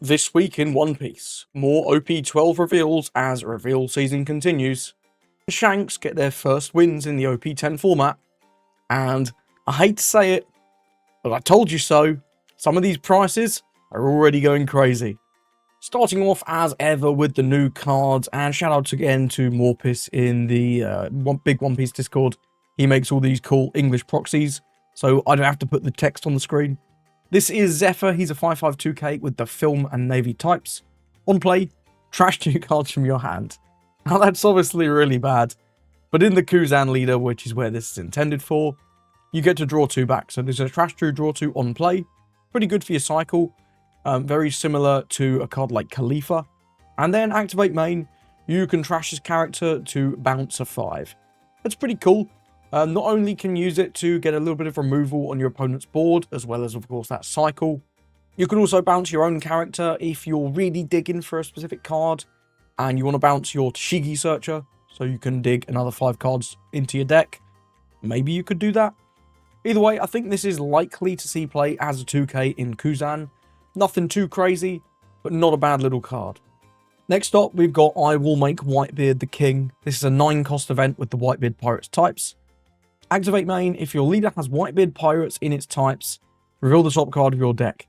This week in One Piece, more OP12 reveals as reveal season continues. Shanks get their first wins in the OP10 format, and I hate to say it, but I told you so, some of these prices are already going crazy. Starting off as ever with the new cards, and shout out again to Morpus in the big One Piece Discord. He makes all these cool English proxies, so I don't have to put the text on the screen. This is Zephyr. He's a 552k with the Film and Navy types. On play, trash 2 cards from your hand. Now that's obviously really bad, but in the Kuzan leader, which is where this is intended for, you get to draw 2 back. So there's a trash 2, draw 2 on play. Pretty good for your cycle. Very similar to a card like Khalifa. And then activate main, you can trash this character to bounce a 5. That's pretty cool. Not only can you use it to get a little bit of removal on your opponent's board, as well as, of course, that cycle. You can also bounce your own character if you're really digging for a specific card, and you want to bounce your Tashigi Searcher, so you can dig another 5 cards into your deck. Maybe you could do that. Either way, I think this is likely to see play as a 2k in Kuzan. Nothing too crazy, but not a bad little card. Next up, we've got I Will Make Whitebeard the King. This is a 9-cost event with the Whitebeard Pirates types. Activate main, if your leader has Whitebeard Pirates in its types, reveal the top card of your deck.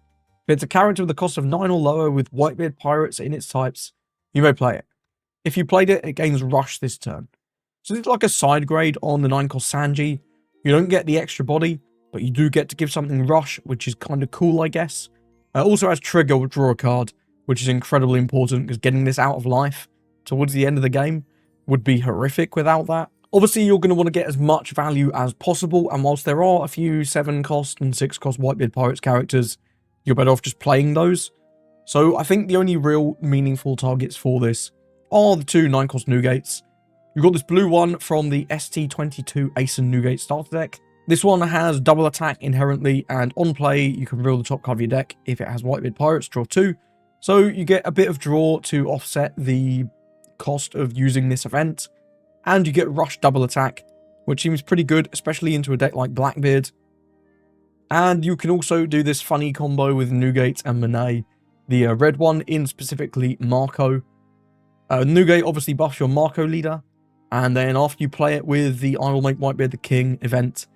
If it's a character with a cost of 9 or lower with Whitebeard Pirates in its types, you may play it. If you played it, it gains Rush this turn. So this is like a side grade on the 9-cost Sanji. You don't get the extra body, but you do get to give something Rush, which is kind of cool, I guess. Also has Trigger with draw a card, which is incredibly important, because getting this out of life towards the end of the game would be horrific without that. Obviously, you're going to want to get as much value as possible, and whilst there are a few 7-cost and 6-cost Whitebeard Pirates characters, you're better off just playing those. So I think the only real meaningful targets for this are the 2 9-cost Newgates. You've got this blue one from the ST22 Ace and Newgate starter deck. This one has double attack inherently, and on play, you can reveal the top card of your deck. If it has Whitebeard Pirates, draw 2. So you get a bit of draw to offset the cost of using this event. And you get Rush double attack, which seems pretty good, especially into a deck like Blackbeard. And you can also do this funny combo with Newgate and Monet. The red one in specifically Marco. Newgate obviously buffs your Marco leader. And then after you play it with the I Will Make Whitebeard the King event,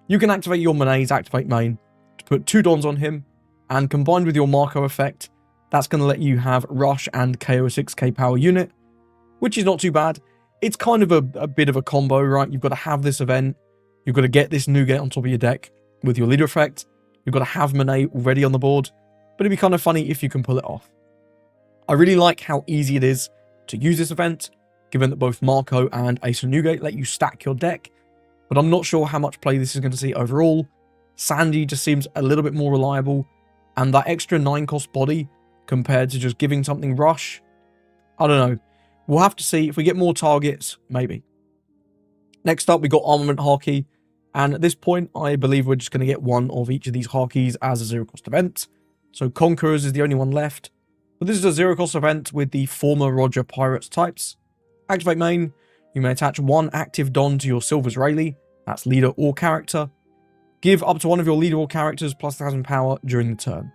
you can activate your Monet's activate main to put 2 Dons on him. And combined with your Marco effect, that's going to let you have Rush and KO 6k power unit, which is not too bad. It's kind of a bit of a combo, right? You've got to have this event. You've got to get this Newgate on top of your deck with your leader effect. You've got to have Monet already on the board. But it'd be kind of funny if you can pull it off. I really like how easy it is to use this event, given that both Marco and Ace and Newgate let you stack your deck. But I'm not sure how much play this is going to see overall. Sandy just seems a little bit more reliable. And that extra 9-cost body compared to just giving something Rush, I don't know. We'll have to see. If we get more targets, maybe. Next up, we got Armament Haki. And at this point, I believe we're just going to get one of each of these Hakis as a 0-cost event. So Conquerors is the only one left. But this is a 0-cost event with the former Roger Pirates types. Activate main. You may attach 1 active Don to your Silver's Rayleigh. That's leader or character. Give up to one of your leader or characters plus 1000 power during the turn.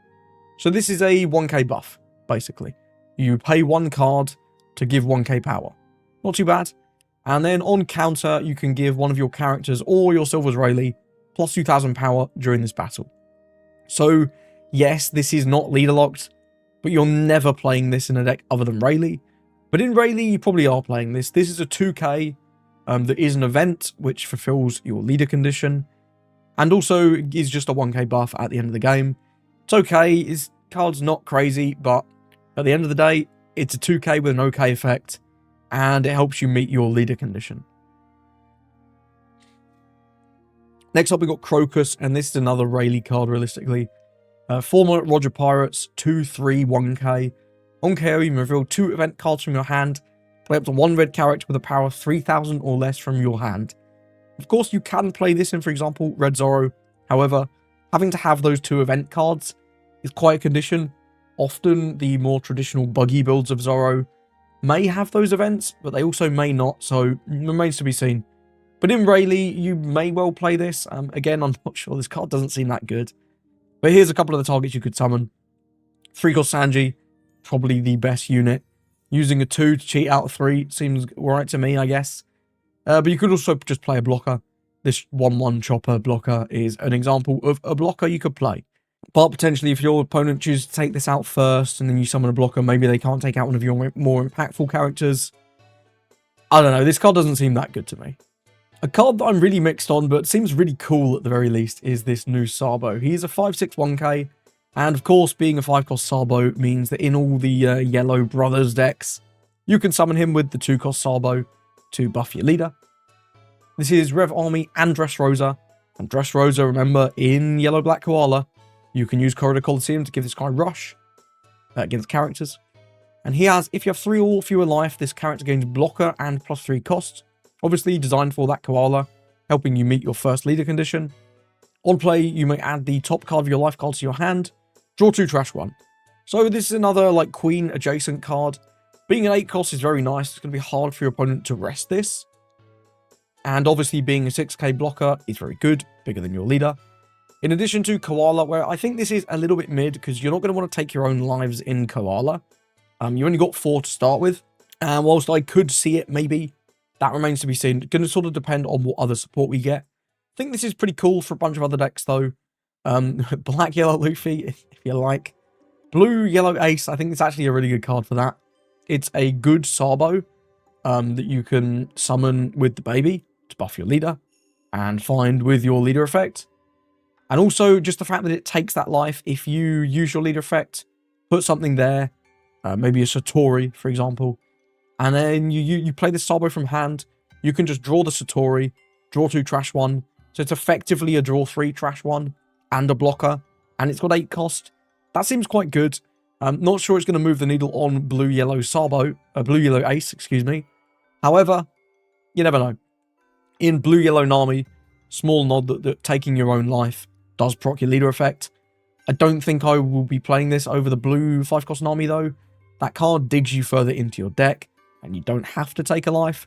So this is a 1k buff, basically. You pay 1 card to give 1k power. Not too bad. And then on counter, you can give one of your characters or your Silver's Rayleigh plus 2000 power during this battle. So, yes, this is not leader locked, but you're never playing this in a deck other than Rayleigh. But in Rayleigh, you probably are playing this. This is a 2k that is an event which fulfills your leader condition, and also is just a 1k buff at the end of the game. It's okay, this card's not crazy, but at the end of the day, it's a 2k with an OK effect, and it helps you meet your leader condition. Next up, we got Crocus, and this is another Rayleigh card, realistically. Former Roger Pirates, 2/3 1k. On KO, you reveal 2 event cards from your hand. Play up to 1 red character with a power of 3000 or less from your hand. Of course, you can play this in, for example, Red Zoro. However, having to have those 2 event cards is quite a condition. Often, the more traditional buggy builds of Zoro may have those events, but they also may not, so remains to be seen. But in Rayleigh, you may well play this. Again, I'm not sure. This card doesn't seem that good. But here's a couple of the targets you could summon. 3-cost Sanji, probably the best unit. Using a 2 to cheat out of 3 seems alright to me, I guess. But you could also just play a blocker. This 1-1 chopper blocker is an example of a blocker you could play. But potentially, if your opponent chooses to take this out first and then you summon a blocker, maybe they can't take out one of your more impactful characters. I don't know, this card doesn't seem that good to me. A card that I'm really mixed on, but seems really cool at the very least, is this new Sabo. He's a 5/6 1k, and of course, being a 5-cost Sabo means that in all the Yellow Brothers decks, you can summon him with the 2-cost Sabo to buff your leader. This is Rev Army and Dressrosa, and Dressrosa, remember, in Yellow Black Koala, you can use Corridor Coliseum to give this guy rush against characters. And he has, if you have 3 or fewer life, this character gains blocker and +3 cost. Obviously designed for that Koala, helping you meet your first leader condition. On play, you may add the top card of your life card to your hand, draw 2, trash 1. So this is another like Queen adjacent card. Being an 8 cost is very nice. It's going to be hard for your opponent to rest this. And obviously being a 6k blocker is very good, bigger than your leader. In addition to Koala, where I think this is a little bit mid, because you're not going to want to take your own lives in Koala. You only got 4 to start with. And whilst I could see it, maybe, that remains to be seen. It's going to sort of depend on what other support we get. I think this is pretty cool for a bunch of other decks, though. Black, Yellow, Luffy, if you like. Blue, Yellow, Ace. I think it's actually a really good card for that. It's a good Sabo that you can summon with the baby to buff your leader and find with your leader effect. And also, just the fact that it takes that life, if you use your leader effect, put something there, maybe a Satori, for example, and then you play the Sabo from hand, you can just draw the Satori, draw 2, trash 1, so it's effectively a draw 3, trash 1, and a blocker, and it's got 8 cost. That seems quite good. I'm not sure it's going to move the needle on blue-yellow Sabo, blue-yellow Ace, excuse me. However, you never know. In blue-yellow Nami, small nod that taking your own life does proc your leader effect. I don't think I will be playing this over the blue 5-cost Nami though. That card digs you further into your deck, and you don't have to take a life.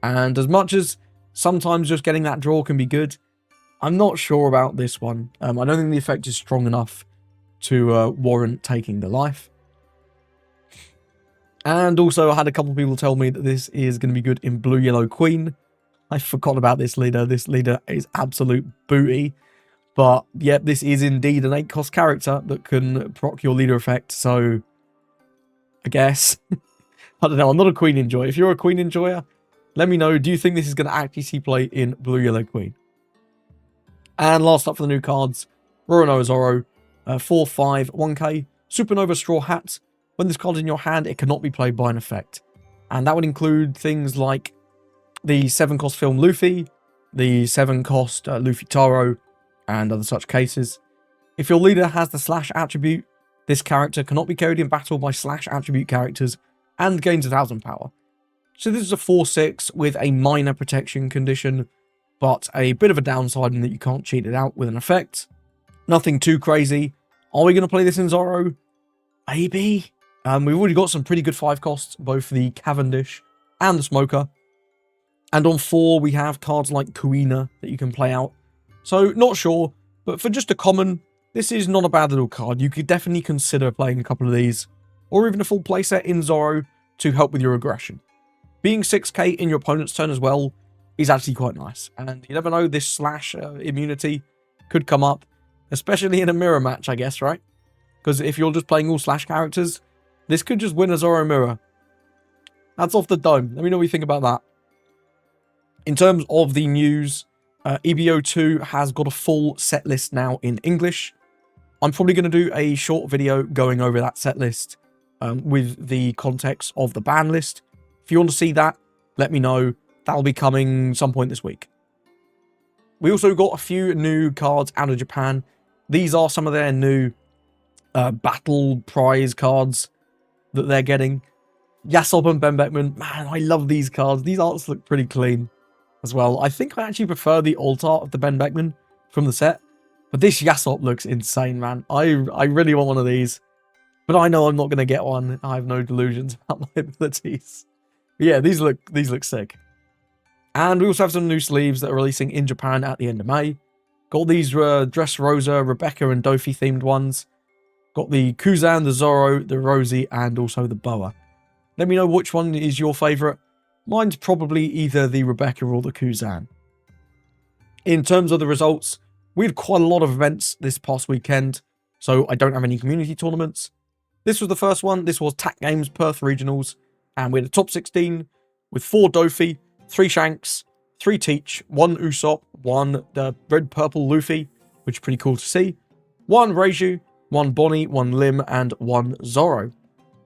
And as much as sometimes just getting that draw can be good, I'm not sure about this one. I don't think the effect is strong enough to warrant taking the life. And also, I had a couple of people tell me that this is going to be good in blue-yellow Queen. I forgot about this leader. This leader is absolute booty. But, yeah, this is indeed an 8-cost character that can proc your leader effect. So, I guess. I don't know. I'm not a Queen enjoyer. If you're a Queen enjoyer, let me know. Do you think this is going to actually see play in blue-yellow Queen? And last up for the new cards, Roronoa Zoro. 4/5 1k. Supernova Straw Hat. When this card is in your hand, it cannot be played by an effect. And that would include things like the 7-cost film Luffy, the 7-cost Luffy Taro, and other such cases. If your leader has the slash attribute, this character cannot be carried in battle by slash attribute characters and gains 1000 power. So this is a 4/6 with a minor protection condition, but a bit of a downside in that you can't cheat it out with an effect. Nothing too crazy. Are we going to play this in Zoro? Maybe. We've already got some pretty good 5 costs, both the Cavendish and the Smoker. And on 4, we have cards like Kuina that you can play out. So, not sure, but for just a common, this is not a bad little card. You could definitely consider playing a couple of these, or even a full playset in Zoro to help with your aggression. Being 6k in your opponent's turn as well is actually quite nice. And you never know, this slash immunity could come up, especially in a mirror match, I guess, right? Because if you're just playing all slash characters, this could just win a Zoro mirror. That's off the dome. Let me know what you think about that. In terms of the news, EBO2 has got a full set list now in English. I'm probably going to do a short video going over that set list with the context of the ban list. If you want to see that, let me know. That'll be coming some point this week. We also got a few new cards out of Japan. These are some of their new battle prize cards that they're getting. Yasop and Ben Beckman. Man, I love these cards. These arts look pretty clean as well. I think I actually prefer the alt art of the Ben Beckman from the set. But this Yasop looks insane, man. I really want one of these. But I know I'm not going to get one. I have no delusions about my abilities. But yeah, these look sick. And we also have some new sleeves that are releasing in Japan at the end of May. Got these Dressrosa, Rebecca, and Dofi themed ones. Got the Kuzan, the Zoro, the Rosie, and also the Boa. Let me know which one is your favourite. Mine's probably either the Rebecca or the Kuzan. In terms of the results, we had quite a lot of events this past weekend, so I don't have any community tournaments. This was the first one. This was TAC Games Perth Regionals, and we had a top 16 with 4 Dofi, 3 Shanks, 3 Teach, 1 Usopp, 1 red-purple Luffy, which is pretty cool to see, 1 Reiju, 1 Bonney, 1 Lim, and 1 Zoro.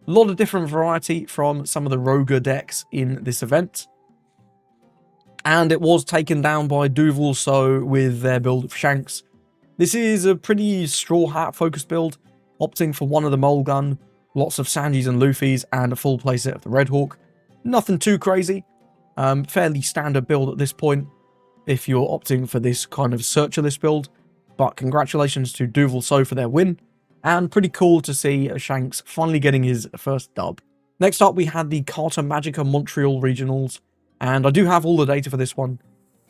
A lot of different variety from some of the Roger decks in this event. And it was taken down by Duval So with their build of Shanks. This is a pretty straw hat focused build, opting for one of the Mole Gun, lots of Sanjis and Luffys, and a full playset of the Red Hawk. Nothing too crazy. Fairly standard build at this point, if you're opting for this kind of searcher list build. But congratulations to Duval So for their win, and pretty cool to see Shanks finally getting his first dub. Next up, we had the Carter Magica Montreal Regionals, and I do have all the data for this one.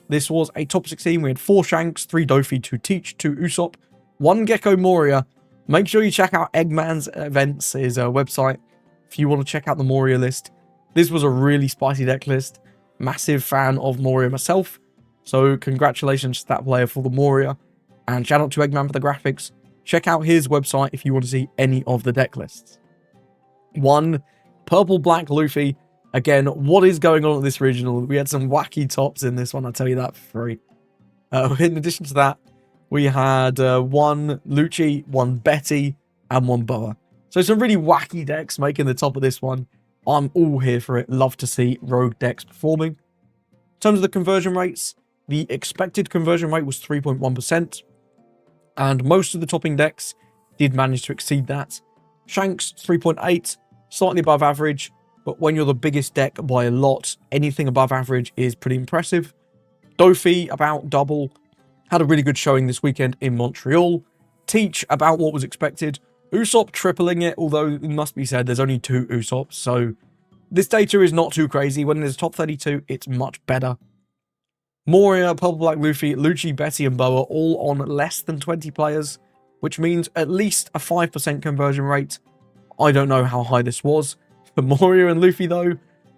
This was a top 16. We had 4 Shanks, 3 Dofi, 2 Teach, 2 Usopp, 1 Gecko Moria. Make sure you check out Eggman's Events, his website, if you want to check out the Moria list. This was a really spicy deck list. Massive fan of Moria myself, so congratulations to that player for the Moria. And shout out to Eggman for the graphics. Check out his website if you want to see any of the deck lists. 1 Purple Black Luffy. Again, what is going on at this regional? We had some wacky tops in this one, I'll tell you that for free. In addition to that, we had 1 Lucci, 1 Betty, and 1 Boa. So some really wacky decks making the top of this one. I'm all here for it. Love to see rogue decks performing. In terms of the conversion rates, the expected conversion rate was 3.1%. And most of the topping decks did manage to exceed that. Shanks, 3.8, slightly above average. But when you're the biggest deck by a lot, anything above average is pretty impressive. Dofi, about double. Had a really good showing this weekend in Montreal. Teach, about what was expected. Usopp tripling it, although it must be said there's only 2 Usopps, so this data is not too crazy. When there's top 32, it's much better. Moria, Purple Black Luffy, Lucci, Betty, and Boa all on less than 20 players, which means at least a 5% conversion rate. I don't know how high this was. For Moria and Luffy, though,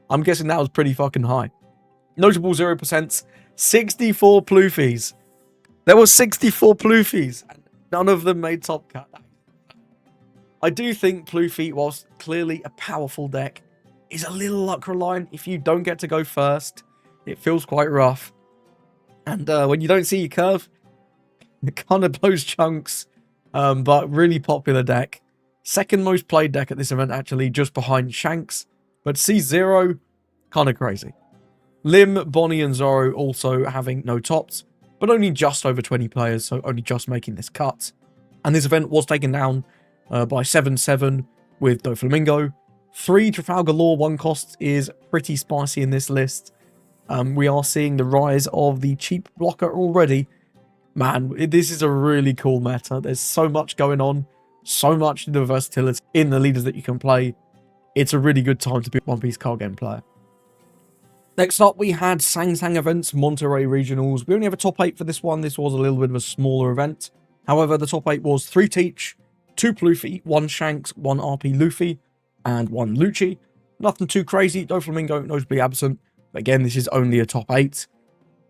I'm guessing that was pretty fucking high. Notable 0%, 64 Pluffies. There were 64 Pluffies, and none of them made top cut. I do think Pluffy, whilst clearly a powerful deck, is a little luck reliant. If you don't get to go first, it feels quite rough. And when you don't see your curve, it kind of blows chunks. But really popular deck. Second most played deck at this event, actually, just behind Shanks. But C0, kind of crazy. Lim, Bonney, and Zoro also having no tops, but only just over 20 players, so only just making this cut. And this event was taken down by 7-7 with Doflamingo. 3 Trafalgar Law 1 costs is pretty spicy in this list. We are seeing the rise of the cheap blocker already. Man, this is a really cool meta. There's so much going on. So much versatility in the leaders that you can play. It's a really good time to be a One Piece card game player. Next up, we had Sang Sang Events Monterey Regionals. We only have a top 8 for this one. This was a little bit of a smaller event. However, the top 8 was 3 Teach, 2 Pluffy, 1 Shanks, 1 RP Luffy, and 1 Lucci. Nothing too crazy. Doflamingo notably absent. But again, this is only a top 8.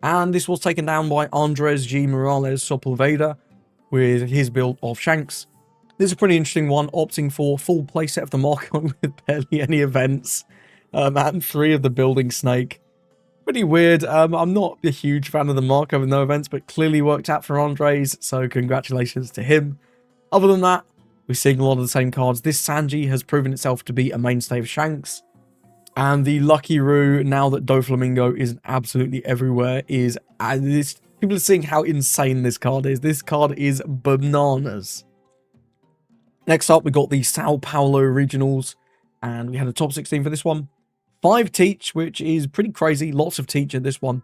And this was taken down by Andres G. Morales Sepulveda with his build of Shanks. This is a pretty interesting one, opting for full playset of the Marco with barely any events, and 3 of the Building Snake. Pretty weird. I'm not a huge fan of the Marco with no events, but clearly worked out for Andres, so congratulations to him. Other than that, we're seeing a lot of the same cards. This Sanji has proven itself to be a mainstay of Shanks, and the Lucky Roo, now that Doflamingo is absolutely everywhere, is... people are seeing how insane this card is. This card is bananas. Next up, we got the Sao Paulo Regionals, and we had a top 16 for this one. 5 Teach, which is pretty crazy. Lots of Teach in this one.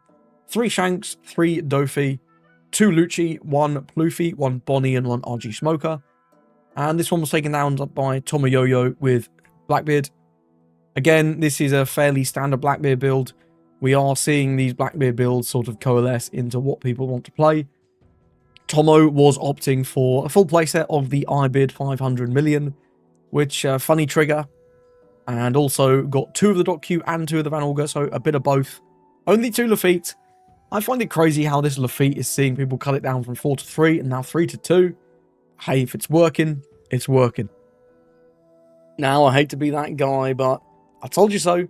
3 Shanks, 3 Dofi, 2 Lucci, 1 Pluffy, 1 Bonney, and 1 RG Smoker. And this one was taken down by Tomoyoyo with Blackbeard. Again, this is a fairly standard Blackbeard build. We are seeing these Blackbeard builds sort of coalesce into what people want to play. Tomo was opting for a full playset of the I bid 500 million, which funny trigger, and also got 2 of the Dot Q and 2 of the Van Auger, so a bit of both. Only 2 Lafitte. I find it crazy how this Lafitte is seeing people cut it down from 4 to 3 and now 3 to 2. Hey, if it's working, it's working. Now, I hate to be that guy, but I told you so.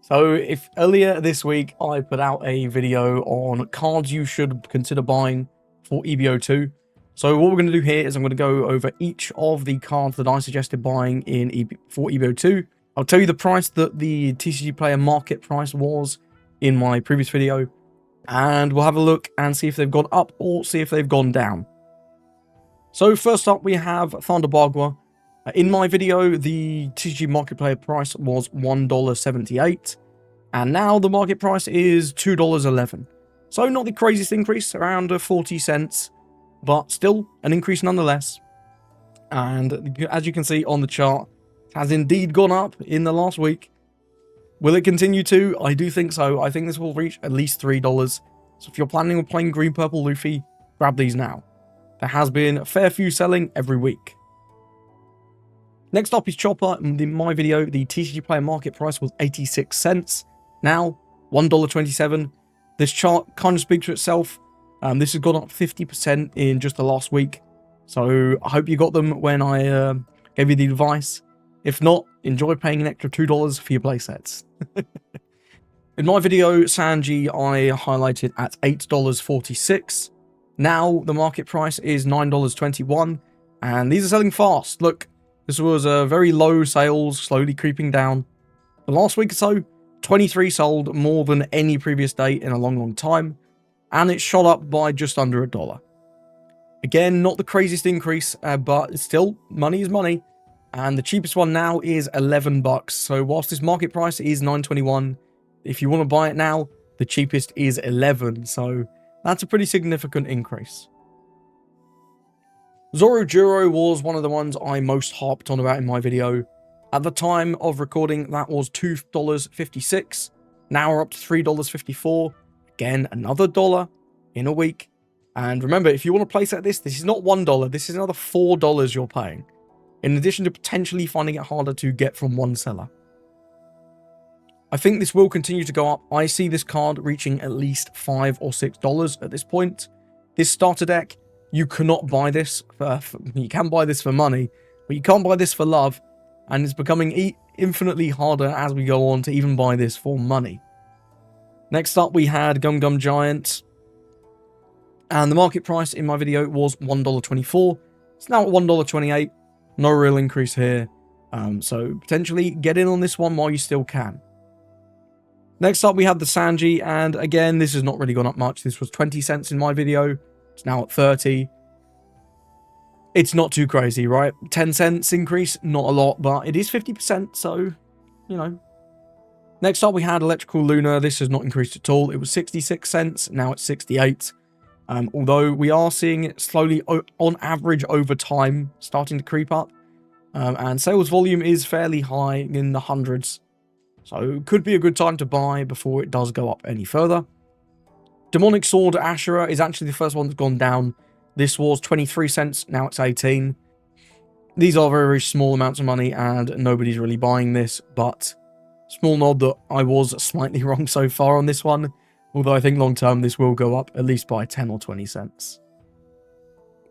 So, if earlier this week I put out a video on cards you should consider buying for EBO2. So, what we're going to do here is I'm going to go over each of the cards that I suggested buying for EBO2. I'll tell you the price that the TCG player market price was in my previous video. And we'll have a look and see if they've gone up or see if they've gone down. So, first up we have Thunder Bagua. In my video, the TCG market player price was $1.78, and now the market price is $2.11. So not the craziest increase, around 40 cents, but still an increase nonetheless. And as you can see on the chart, it has indeed gone up in the last week. Will it continue to? I do think so. I think this will reach at least $3. So if you're planning on playing Green Purple Luffy, grab these now. There has been a fair few selling every week. Next up is Chopper. In my video, the TCG player market price was 86 cents. Now, $1.27. This chart kind of speaks for itself. This has gone up 50% in just the last week. So I hope you got them when I gave you the advice. If not, enjoy paying an extra $2 for your playsets. In my video, Sanji, I highlighted at $8.46. Now, the market price is $9.21. And these are selling fast. Look. This was a very low sales, slowly creeping down. The last week or so, 23 sold, more than any previous day in a long time, and it shot up by just under $1. Again, not the craziest increase, but still, money is money, and the cheapest one now is $11. So whilst this market price is $9.21, if you want to buy it now, the cheapest is $11. So that's a pretty significant increase. Zoro Juro was one of the ones I most harped on about in my video. At the time of recording, that was $2.56. Now we're up to $3.54. Again, another $1 in a week. And remember, if you want to place at this is not $1, this is another $4 you're paying. In addition to potentially finding it harder to get from one seller. I think this will continue to go up. I see this card reaching at least $5 or $6 at this point. This starter deck, you cannot buy this, you can buy this for money, but you can't buy this for love, and it's becoming infinitely harder as we go on to even buy this for money. Next up we had Gum Gum Giant, and the market price in my video was $1.24. It's now at $1.28, no real increase here, so potentially get in on this one while you still can. Next up we had the Sanji, and again this has not really gone up much. This was 20 cents in my video. It's now at 30. It's not too crazy, right? 10 cents increase, not a lot, but it is 50%, so, you know. Next up, we had Electrical Luna. This has not increased at all. It was 66 cents, now it's 68. Although we are seeing it slowly, on average, over time, starting to creep up. And sales volume is fairly high, in the hundreds. So, could be a good time to buy before it does go up any further. Demonic Sword Ashura is actually the first one that's gone down. This was 23 cents, now it's 18. These are very, very small amounts of money, and nobody's really buying this, but small nod that I was slightly wrong so far on this one, although I think long term this will go up at least by 10 or 20 cents.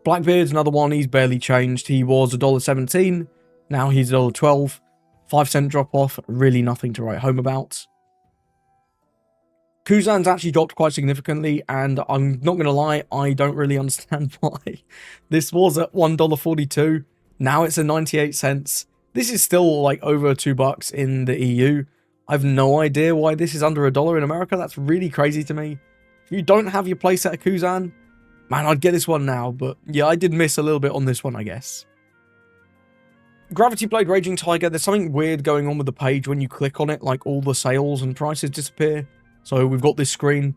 Blackbeard's another one, he's barely changed. He was $1.17, now he's $1.12. 5 cent drop off, really nothing to write home about. Kuzan's actually dropped quite significantly, and I'm not going to lie, I don't really understand why. This was at $1.42, now it's at 98 cents. This is still like over $2 in the EU. I have no idea why this is under $1 in America. That's really crazy to me. If you don't have your playset of Kuzan, man, I'd get this one now. But yeah, I did miss a little bit on this one, I guess. Gravity Blade Raging Tiger, there's something weird going on with the page when you click on it, like all the sales and prices disappear. So we've got this screen.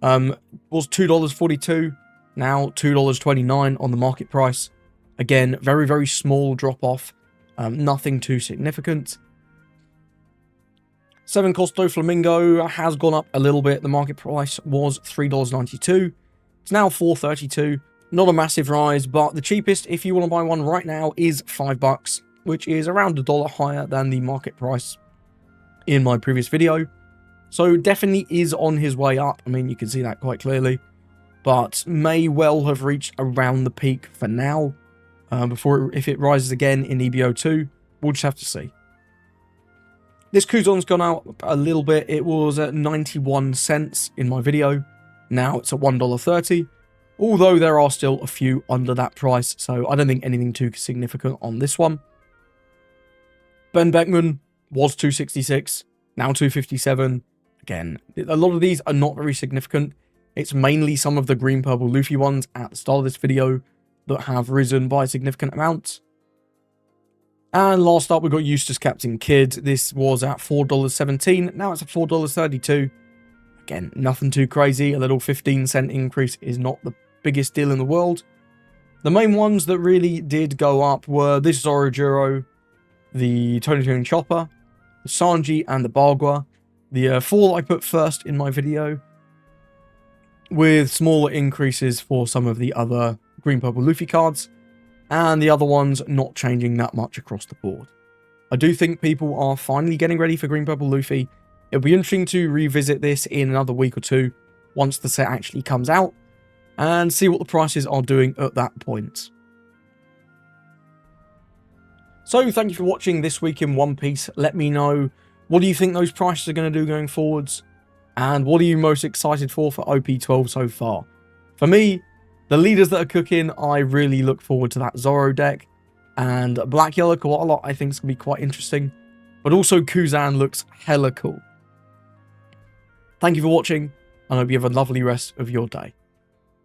Was $2.42, now $2.29 on the market price. Again, very, very small drop off. Nothing too significant. 7 Costo Flamingo has gone up a little bit. The market price was $3.92. It's now $4.32. Not a massive rise, but the cheapest, if you want to buy one right now, is $5, which is around $1 higher than the market price in my previous video. So definitely is on his way up. I mean, you can see that quite clearly, but may well have reached around the peak for now. If it rises again in EBO2, we'll just have to see. This Kuzon's gone out a little bit. It was at 91 cents in my video. Now it's at $1.30, although there are still a few under that price, so I don't think anything too significant on this one. Ben Beckman was 266, now 257. Again, a lot of these are not very significant. It's mainly some of the green, purple, Luffy ones at the start of this video that have risen by significant amounts. And last up, we got Eustace Captain Kidd. This was at $4.17. Now it's at $4.32. Again, nothing too crazy. A little 15-cent increase is not the biggest deal in the world. The main ones that really did go up were this Zoro, the Tony Chopper, the Sanji, and the Bagua. The 4 I put first in my video, with smaller increases for some of the other green, purple Luffy cards, and the other ones not changing that much across the board. I do think people are finally getting ready for green, purple Luffy. It'll be interesting to revisit this in another week or two once the set actually comes out and see what the prices are doing at that point. So thank you for watching this week in One Piece. Let me know, what do you think those prices are going to do going forwards? And what are you most excited for OP12 so far? For me, the leaders that are cooking, I really look forward to that Zoro deck. And Black Yellow Koala I think is going to be quite interesting. But also Kuzan looks hella cool. Thank you for watching, and I hope you have a lovely rest of your day.